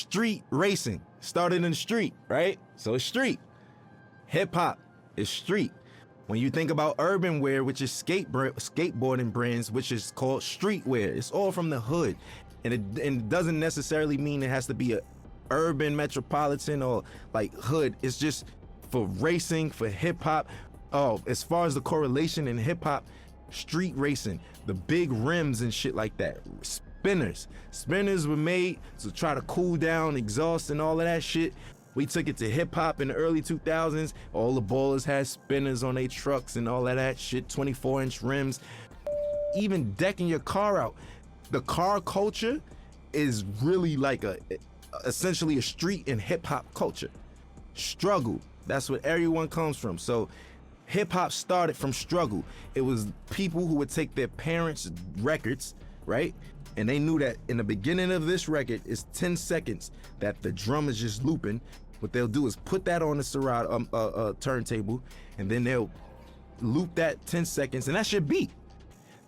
street racing. Started in the street, right? So it's street. Hip hop is street. When you think about urban wear, which is skateboarding brands, which is called streetwear, it's all from the hood. And it doesn't necessarily mean it has to be a urban metropolitan or like hood. It's just for racing, for hip hop. Oh, as far as the correlation in hip hop, street racing, the big rims and shit like that. Spinners were made to try to cool down exhaust and all of that shit. We took it to hip hop in the early 2000s. All the ballers had spinners on their trucks and all of that shit, 24-inch rims. Even decking your car out. The car culture is really like essentially a street and hip hop culture. Struggle, that's what everyone comes from. So hip hop started from struggle. It was people who would take their parents' records, right? And they knew that in the beginning of this record is 10 seconds that the drum is just looping. What they'll do is put that on the Serato turntable, and then they'll loop that 10 seconds, and that's your beat.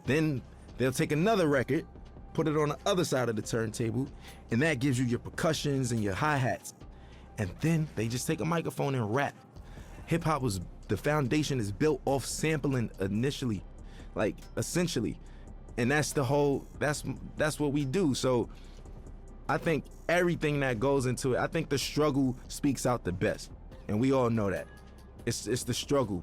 Then they'll take another record, put it on the other side of the turntable, and that gives you your percussions and your hi-hats. And then they just take a microphone and rap. Hip hop was, the foundation is built off sampling initially, like essentially. And that's the whole, that's what we do. So I think everything that goes into it, I think the struggle speaks out the best. And we all know that. It's the struggle.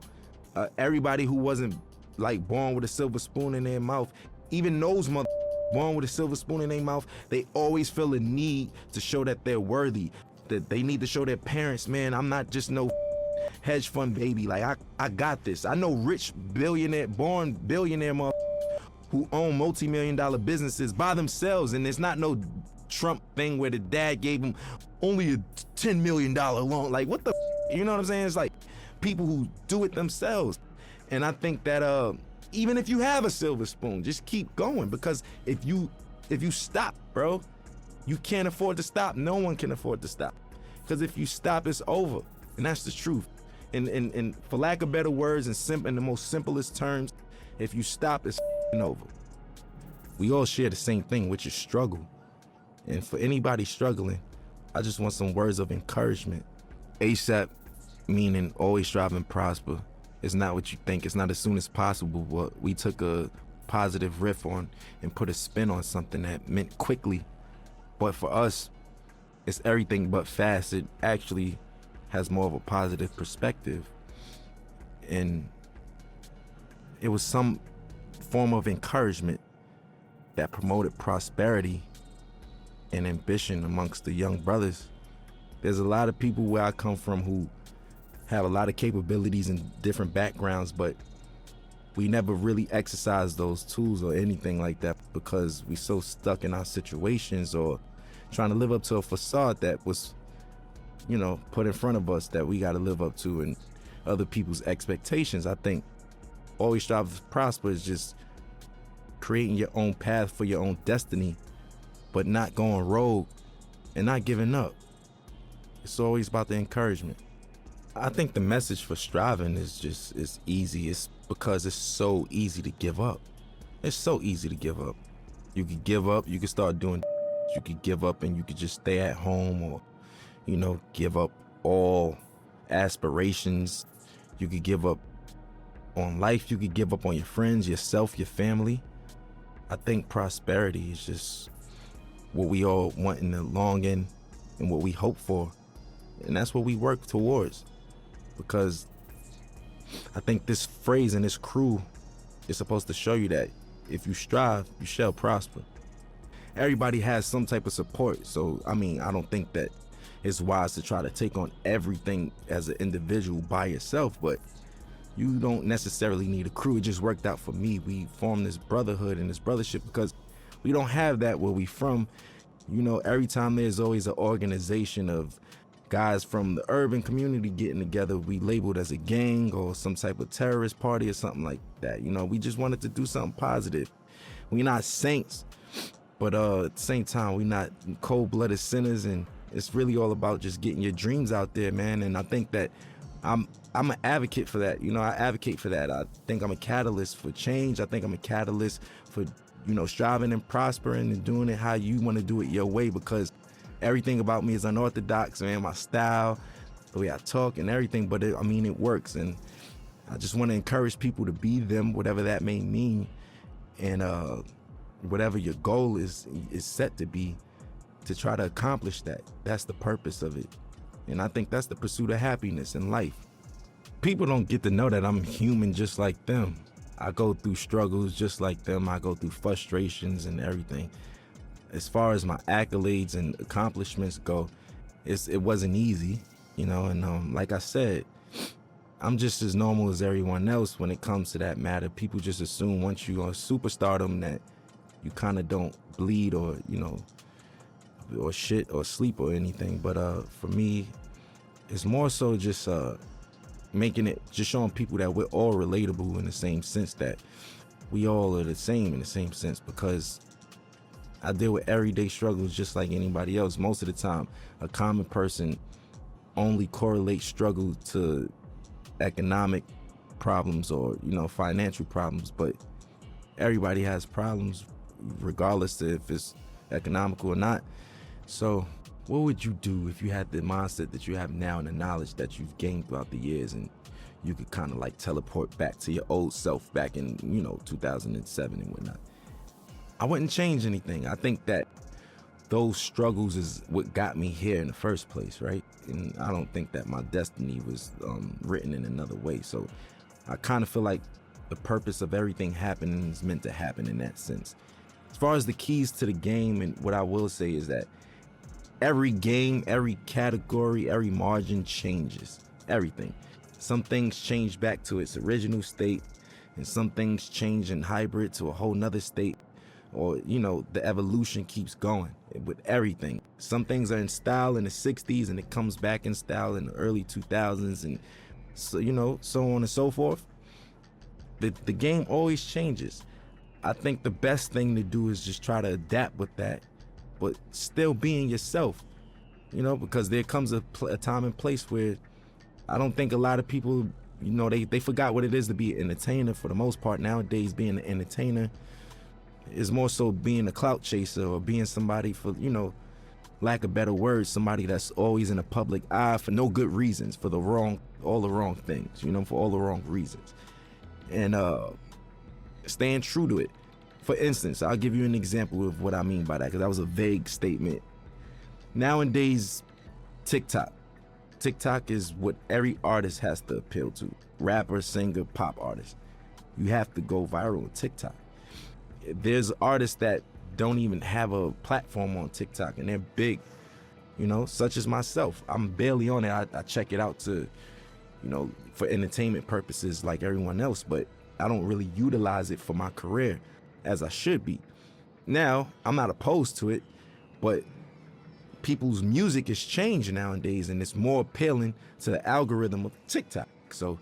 Everybody who wasn't like born with a silver spoon in their mouth, even those born with a silver spoon in their mouth, they always feel a need to show that they're worthy, that they need to show their parents, man, I'm not just no hedge fund baby. Like I got this. I know rich born billionaire who own multi-million-dollar businesses by themselves, and it's not no Trump thing where the dad gave him only a $10 million loan. Like, what the you know what I'm saying? It's like people who do it themselves. And I think that even if you have a silver spoon, just keep going, because if you stop, bro, you can't afford to stop. No one can afford to stop, because if you stop, it's over. And that's the truth. And for lack of better words, in the most simplest terms, if you stop, it's over. We all share the same thing, which is struggle. And for anybody struggling, I just want some words of encouragement. ASAP, meaning always strive and prosper. It's not what you think. It's not as soon as possible. But we took a positive riff on and put a spin on something that meant quickly. But for us, it's everything but fast. It actually has more of a positive perspective. And it was some form of encouragement that promoted prosperity and ambition amongst the young brothers. There's a lot of people where I come from who have a lot of capabilities and different backgrounds, but we never really exercise those tools or anything like that because we so stuck in our situations or trying to live up to a facade that was, put in front of us that we got to live up to and other people's expectations. I think always strive to prosper is just creating your own path for your own destiny, but not going rogue and not giving up. It's always about the encouragement. I think the message for striving is easy. It's because it's so easy to give up. It's so easy to give up. You could give up, you could start doing, you could give up and you could just stay at home or, give up all aspirations. You could give up on life, you could give up on your friends, yourself, your family. I think prosperity is just what we all want in the long end and what we hope for. And that's what we work towards. Because I think this phrase and this crew is supposed to show you that if you strive, you shall prosper. Everybody has some type of support. So, I don't think that it's wise to try to take on everything as an individual by yourself, but you don't necessarily need a crew. It just worked out for me. We formed this brotherhood and this brothership because we don't have that where we from. Every time there's always an organization of guys from the urban community getting together, we labeled as a gang or some type of terrorist party or something like that. We just wanted to do something positive. We're not saints, but at the same time, we're not cold-blooded sinners, and it's really all about just getting your dreams out there, man. And I think that I'm an advocate for that. I advocate for that. I think I'm a catalyst for change. I think I'm a catalyst for, striving and prospering and doing it how you want to do it your way, because everything about me is unorthodox, man. My style, the way I talk and everything, but it works. And I just want to encourage people to be them, whatever that may mean. And whatever your goal is set to be, to try to accomplish that. That's the purpose of it. And I think that's the pursuit of happiness in life. People don't get to know that I'm human just like them. I go through struggles just like them. I go through frustrations and everything. As far as my accolades and accomplishments go, it wasn't easy, and like I said, I'm just as normal as everyone else when it comes to that matter. People just assume once you're on superstardom that you kind of don't bleed or shit or sleep or anything. But for me, it's more so just just showing people that we're all relatable in the same sense, that we all are the same in the same sense, because I deal with everyday struggles just like anybody else. Most of the time, a common person only correlates struggle to economic problems or financial problems, but everybody has problems regardless if it's economical or not. So what would you do if you had the mindset that you have now and the knowledge that you've gained throughout the years, and you could kind of like teleport back to your old self back in 2007 and whatnot? I wouldn't change anything. I think that those struggles is what got me here in the first place, right? And I don't think that my destiny was written in another way. So I kind of feel like the purpose of everything happening is meant to happen in that sense. As far as the keys to the game, and what I will say is that every game, every category, every margin changes. Everything. Some things change back to its original state, and some things change in hybrid to a whole nother state. Or, the evolution keeps going with everything. Some things are in style in the 60s and it comes back in style in the early 2000s, and so on and so forth. The game always changes. I think the best thing to do is just try to adapt with that, but still being yourself, because there comes a time and place where I don't think a lot of people, they forgot what it is to be an entertainer for the most part. Nowadays, being an entertainer is more so being a clout chaser, or being somebody, for lack of better words, somebody that's always in the public eye for no good reasons, for all the wrong things, for all the wrong reasons. And staying true to it. For instance, I'll give you an example of what I mean by that, because that was a vague statement. Nowadays, TikTok is what every artist has to appeal to. Rapper, singer, pop artist. You have to go viral on TikTok. There's artists that don't even have a platform on TikTok, and they're big, such as myself. I'm barely on it. I check it out to, for entertainment purposes like everyone else, but I don't really utilize it for my career as I should be. Now, I'm not opposed to it, but people's music is changing nowadays, and it's more appealing to the algorithm of TikTok. So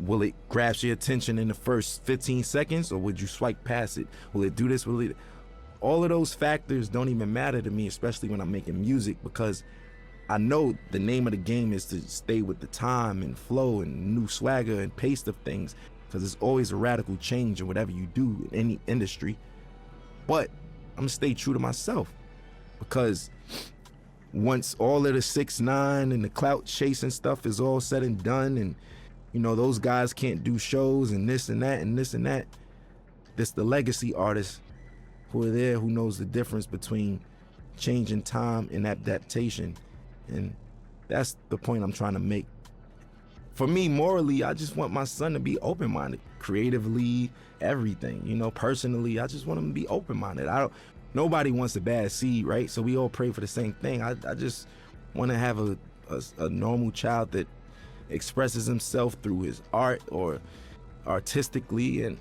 will it grasp your attention in the first 15 seconds, or would you swipe past it? Will it do this? All of those factors don't even matter to me, especially when I'm making music, because I know the name of the game is to stay with the time and flow and new swagger and pace of things, because there's always a radical change in whatever you do in any industry. But I'm gonna stay true to myself, because once all of the 6ix9ine and the clout chasing stuff is all said and done, and those guys can't do shows and this and that and this and that, this the legacy artists who are there, who knows the difference between change in time and adaptation. And that's the point I'm trying to make. For me, morally, I just want my son to be open-minded, creatively, everything. Personally, I just want him to be open-minded. Nobody wants a bad seed, right? So we all pray for the same thing. I just want to have a normal child that expresses himself through his art or artistically, and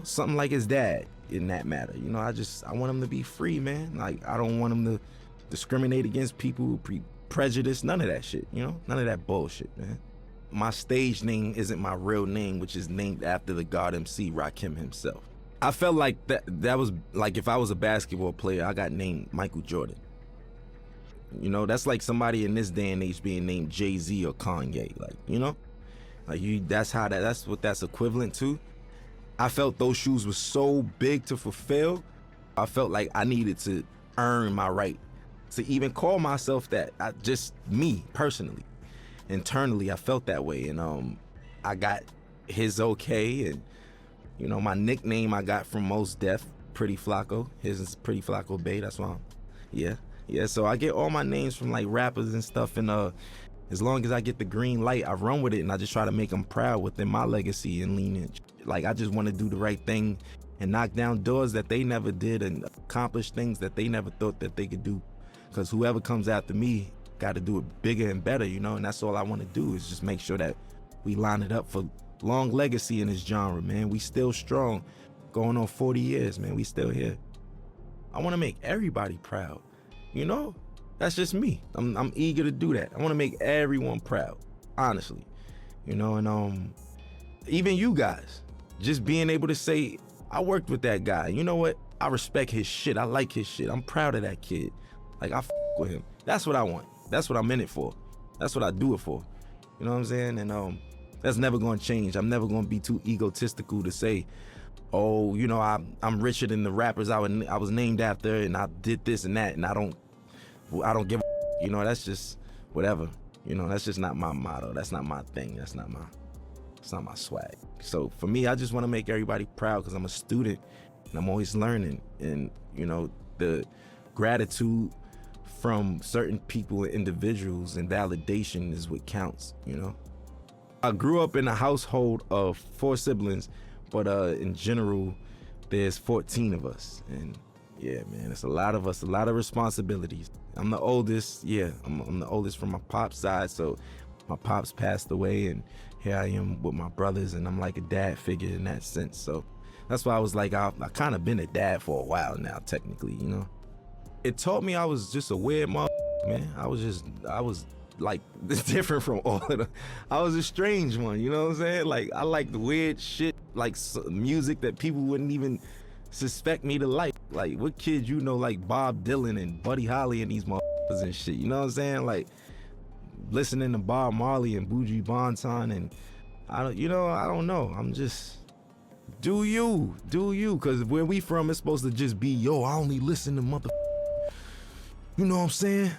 something like his dad in that matter. I want him to be free, man. Like, I don't want him to discriminate against people, prejudice, none of that shit, none of that bullshit, man. My stage name isn't my real name, which is named after the God MC Rakim himself. I felt like that was like, if I was a basketball player, I got named Michael Jordan. That's like somebody in this day and age being named Jay-Z or Kanye, that's what that's equivalent to. I felt those shoes were so big to fulfill. I felt like I needed to earn my right to even call myself that. Just me personally, internally, I felt that way, and I got his okay, and my nickname I got from Mos Def, Pretty Flacco. His is Pretty Flacco Bay. That's why yeah. So I get all my names from like rappers and stuff, and as long as I get the green light, I run with it, and I just try to make them proud within my legacy and lineage. Like, I just want to do the right thing and knock down doors that they never did and accomplish things that they never thought that they could do. Because whoever comes after me got to do it bigger and better, and that's all I want to do is just make sure that we line it up for long legacy in this genre, man. We still strong, going on 40 years, man. We still here. I want to make everybody proud, That's just me. I'm eager to do that. I want to make everyone proud, honestly, and even you guys, just being able to say, I worked with that guy. You know what? I respect his shit. I like his shit. I'm proud of that kid. Like, I with him. That's what I want. That's what I'm in it for. That's what I do it for. You know what I'm saying? And that's never going to change. I'm never going to be too egotistical to say, oh, I'm richer than the rappers I was named after, and I did this and that, and I don't give a, that's just whatever. That's just not my motto. That's not my thing. It's not my swag. So for me, I just want to make everybody proud because I'm a student and I'm always learning. And, the gratitude from certain people and individuals and validation is what counts, I grew up in a household of 4 siblings, but in general, there's 14 of us. And yeah, man, it's a lot of us, a lot of responsibilities. I'm the oldest, I'm the oldest from my pop's side, so my pops passed away, and here I am with my brothers, and I'm like a dad figure in that sense. So that's why I was like, I kind of been a dad for a while now, technically, It taught me I was just a weird man. I was like different from all of them. I was a strange one, you know what I'm saying? Like, I like the weird shit, like music that people wouldn't even suspect me to like. Like, what kids like Bob Dylan and Buddy Holly and these motherfuckers and shit, you know what I'm saying? Like, listening to Bob Marley and Buju Banton, and I don't know. I'm just, do you, because where we from, it's supposed to just be, I only listen to you know what I'm saying?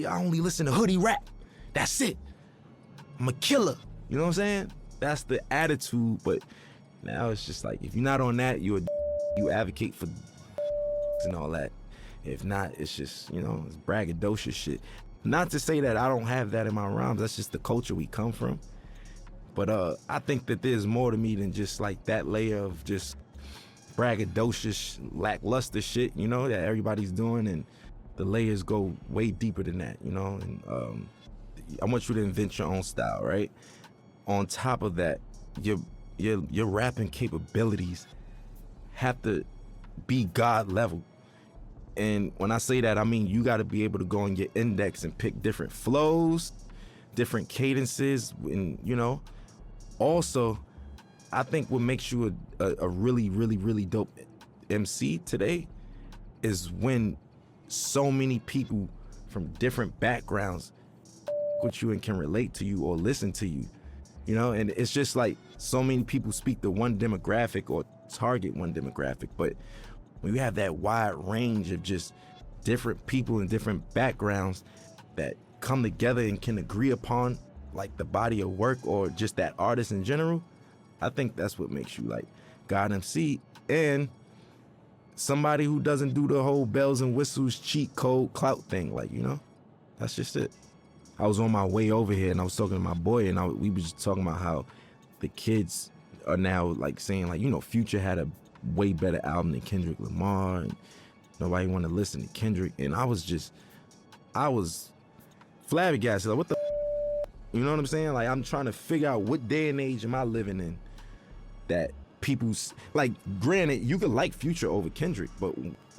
I only listen to hoodie rap. That's it. I'm a killer. You know what I'm saying? That's the attitude. But now it's just like, if you're not on that, you advocate for and all that. If not, it's just, it's braggadocious shit. Not to say that I don't have that in my rhymes. That's just the culture we come from. But I think that there's more to me than just like that layer of just braggadocious, lackluster shit, that everybody's doing. And the layers go way deeper than that, And I want you to invent your own style, right? On top of that, your rapping capabilities have to be God level. And when I say that, I mean you got to be able to go on your index and pick different flows, different cadences, and also, I think what makes you a really, really, really dope MC today is when so many people from different backgrounds with you and can relate to you or listen to you, and it's just like so many people speak to one demographic or target one demographic, but when you have that wide range of just different people and different backgrounds that come together and can agree upon like the body of work or just that artist in general, I think that's what makes you like God MC and somebody who doesn't do the whole bells and whistles cheat code clout thing. Like, that's just it. I was on my way over here and I was talking to my boy, and we were just talking about how the kids are now like saying like, Future had a way better album than Kendrick Lamar, and nobody want to listen to Kendrick. And I was flabbergasted. Like, what the you know what I'm saying? Like, I'm trying to figure out what day and age am I living in that people's, like, granted, you could like Future over Kendrick, but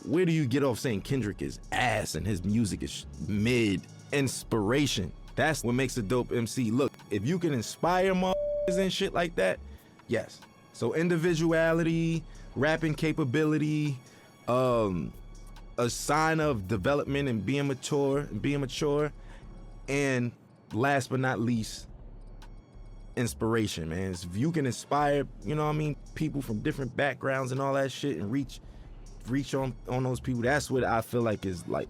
where do you get off saying Kendrick is ass and his music is mid? Inspiration. That's what makes a dope MC. Look, if you can inspire motherfuckers and shit like that, yes. So individuality, rapping capability, a sign of development and being mature, and last but not least, inspiration, man. If you can inspire, people from different backgrounds and all that shit and reach on those people, that's what I feel like is like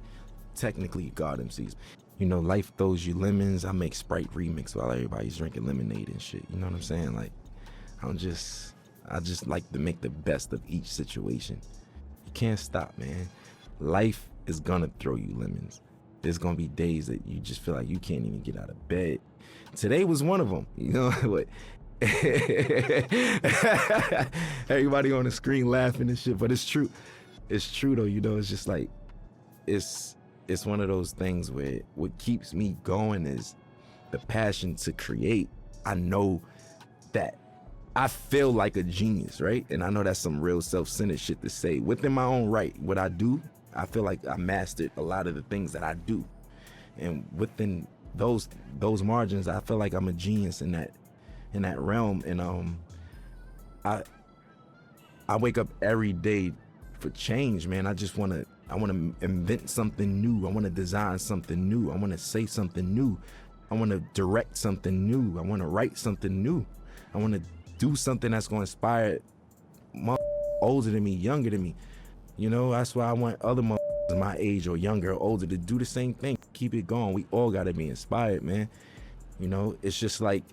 technically God MCs. You know, life throws you lemons. I make Sprite remix while everybody's drinking lemonade and shit. You know what I'm saying? Like, I just like to make the best of each situation. You can't stop, man. Life is gonna throw you lemons. There's gonna be days that you just feel like you can't even get out of bed. Today was one of them, you know what? Everybody on the screen laughing and shit, but it's true. It's true though, you know, it's just like, it's one of those things where what keeps me going is the passion to create. I know that I feel like a genius, right? And I know that's some real self-centered shit to say. Within my own right, what I do, I feel like I mastered a lot of the things that I do. And within those margins, I feel like I'm a genius in that realm. And I wake up every day for change, man. I want to invent something new. I want to design something new. I want to say something new. I want to direct something new. I want to write something new. I want to do something that's going to inspire older than me, younger than me. You know, that's why I want other my age or younger or older to do the same thing. Keep it going. We all got to be inspired, man. You know, it's just like,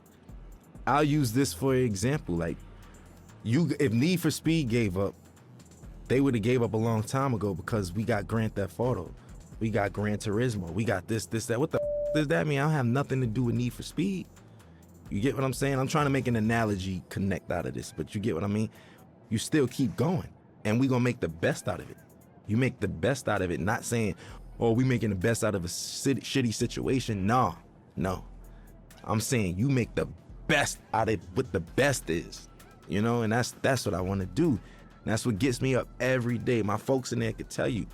I'll use this for example. Like, if Need for Speed gave up, they would have gave up a long time ago, because we got Grand Theft Auto, we got Gran Turismo, we got this, that. What the does that mean? I don't have nothing to do with Need for Speed. You get what I'm saying? I'm trying to make an analogy connect out of this, but you get what I mean? You still keep going, and we gonna make the best out of it. You make the best out of it, not saying, oh, we making the best out of a shitty situation. No. I'm saying you make the best out of what the best is, you know, and that's what I want to do. And that's what gets me up every day. My folks in there could tell you,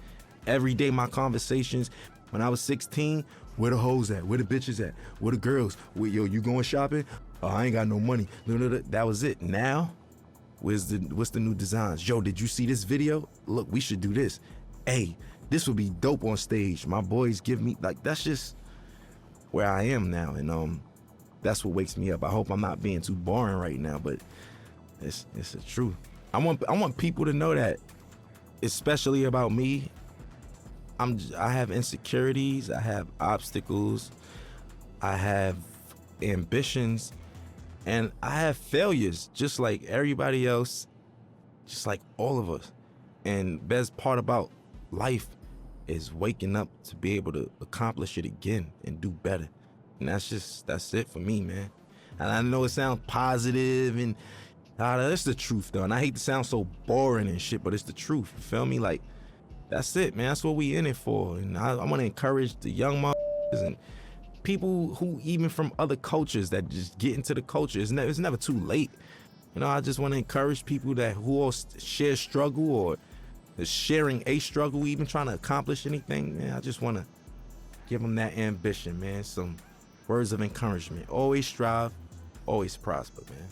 every day my conversations, when I was 16, where the hoes at? Where the bitches at? Where the girls? Yo, you going shopping? Oh, I ain't got no money. That was it. Now, what's the new designs? Yo, did you see this video? Look, we should do this. Hey, this would be dope on stage. My boys give me, like, that's just where I am now. And that's what wakes me up. I hope I'm not being too boring right now, but it's the truth. I want people to know that, especially about me, I have insecurities, I have obstacles, I have ambitions, and I have failures, just like everybody else, just like all of us. And best part about life is waking up to be able to accomplish it again and do better. And that's it for me, man. And I know it sounds positive and that's the truth though. And I hate to sound so boring and shit, but it's the truth. You feel me? Like, that's it, man. That's what we in it for. And I want to encourage the young motherfuckers and people who even from other cultures that just get into the culture. It's never too late. You know, I just want to encourage people who all share struggle or is sharing a struggle, even trying to accomplish anything, man. I just want to give them that ambition, man. Some words of encouragement. Always strive, always prosper, man.